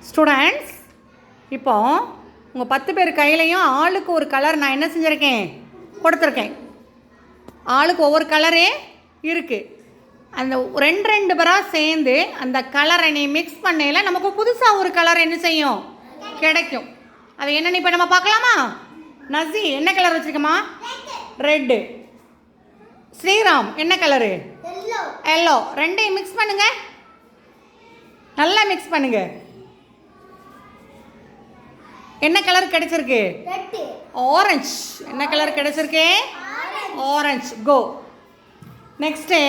Students, இப்போ உங்கள் 10 பேர் கையிலையும் ஆளுக்கு ஒரு கலர் நான் என்ன செஞ்சுருக்கேன், கொடுத்துருக்கேன். ஆளுக்கு ஒவ்வொரு கலரே இருக்குது. அந்த ரெண்டு பேராக சேர்ந்து அந்த கலரை நீ மிக்ஸ் பண்ணையில் நமக்கு புதுசாக ஒரு கலர் என்ன செய்யும், கிடைக்கும். அது என்னன்னு இப்போ நம்ம பார்க்கலாமா? நசி என்ன கலர் வச்சுருக்கமா? ரெட்டு. ஸ்ரீராம் என்ன கலரு? எல்லோ. ரெண்டையும் மிக்ஸ் பண்ணுங்க, நல்லா மிக்ஸ் பண்ணுங்க. என்ன கலர் கிடைச்சிருக்கு? ஆரஞ்சு. என்ன கலர் கிடைச்சிருக்கு? ஆரஞ்சு. கோ. நெக்ஸ்ட்டு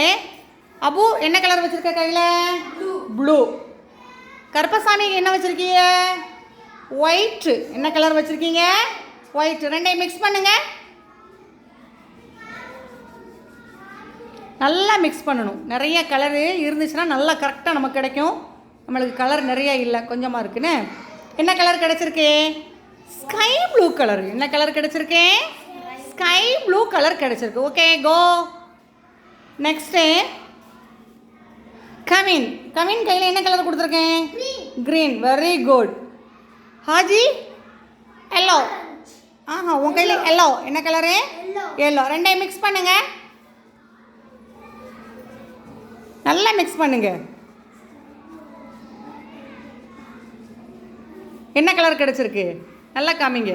அபு என்ன கலர் வச்சிருக்க கையில்? ப்ளூ. கருப்பசாமி என்ன வச்சுருக்கீங்க? ஒயிட்டு. என்ன கலர் வச்சுருக்கீங்க? ஒயிட். ரெண்டையும் மிக்ஸ் பண்ணுங்க, நல்லா மிக்ஸ் பண்ணணும். நிறைய கலரு இருந்துச்சுன்னா நல்லா கரெக்டாக நமக்கு கிடைக்கும். நம்மளுக்கு கலர் நிறைய இல்லை, கொஞ்சமாக இருக்குன்னு. என்ன கலர் கிடச்சிருக்கு? Sky blue colour. என்ன கலர் கிடச்சிருக்கு? ஸ்கை ப்ளூ கலர் கிடச்சிருக்கு. Okay, go. Next Kavin. Kavin கையில் என்ன கலர் கொடுத்துருக்கேன்? Green. Very good. Haji yellow. ஆஹா, உன் கையில் எல்லோ. என்ன கலரு? எல்லோ. ரெண்டையும் மிக்ஸ் பண்ணுங்க, நல்லா மிக்ஸ் பண்ணுங்க. என்ன கலர் கிடச்சிருக்கு? நல்லா காமிங்க,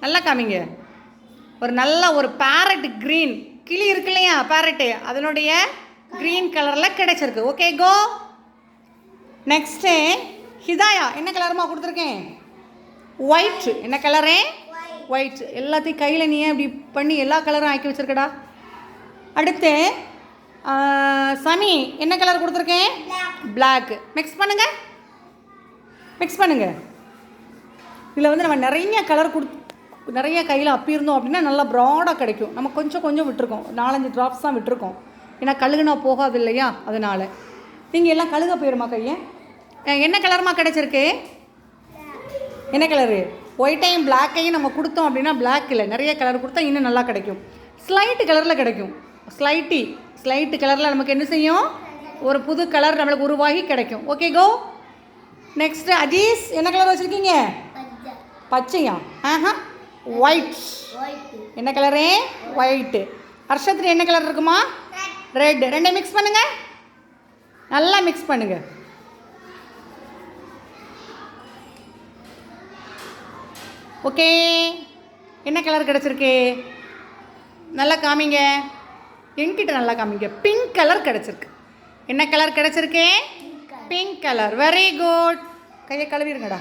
நல்லா காமிங்க. ஒரு நல்ல ஒரு பேரட் க்ரீன், கிளி இருக்கு இல்லையா, பேரட்டு, அதனுடைய க்ரீன் கலரில் கிடச்சிருக்கு. Okay, go. நெக்ஸ்ட்டு ஹிதாயா என்ன கலருமா கொடுத்துருக்கேன்? ஒயிட். என்ன கலரு? ஒயிட். எல்லாத்தையும் கையில் நீ அப்படி பண்ணி எல்லா கலரும் ஆக்கி வச்சுருக்கடா. அடுத்து சமி என்ன கலர் கொடுத்துருக்கேன்? பிளாக். மிக்ஸ் பண்ணுங்க, மிக்ஸ் பண்ணுங்க. இதில் வந்து நம்ம நிறைய கலர் நிறைய கையில் அப்பியிருந்தோம் அப்படின்னா நல்லா ப்ராடாக கிடைக்கும். நம்ம கொஞ்சம் கொஞ்சம் விட்டுருக்கோம், 4-5 ட்ராப்ஸ் தான் விட்டுருக்கோம். ஏன்னா கழுகுனா போகாது இல்லையா, அதனால். நீங்கள் எல்லாம் கழுக போயிடுமா கையை. என்ன கலருமா கிடச்சிருக்கு? என்ன கலரு? ஒயிட்டையும் பிளாக்கையும் நம்ம கொடுத்தோம் அப்படின்னா பிளாக் இல்லை, நிறைய கலர் கொடுத்தா இன்னும் நல்லா கிடைக்கும். ஸ்லைட்டு கலரில் கிடைக்கும். ஸ்லைட்டு கலரில் நமக்கு என்ன செய்யும், ஒரு புது கலர் நம்மளுக்கு உருவாகி கிடைக்கும். Okay, go. நெக்ஸ்ட்டு அஜீஸ் என்ன கலர் வச்சுருக்கீங்க? பச்சையா? ஆஹா, ஒயிட். என்ன கலரு? ஒயிட்டு. ஹர்ஷத்ரி என்ன கலர் இருக்குமா? ரெட். ரெண்டையும் மிக்ஸ் பண்ணுங்க, நல்லா மிக்ஸ் பண்ணுங்க. ஓகே, என்ன கலர் கிடச்சிருக்கு? நல்லா காமிங்க, என்கிட்ட நல்லா காமிங்க. பிங்க் கலர் கிடச்சிருக்கு. என்ன கலர் கிடச்சிருக்கு? Pink colour. Very good. கையை கழுவிடுங்கடா.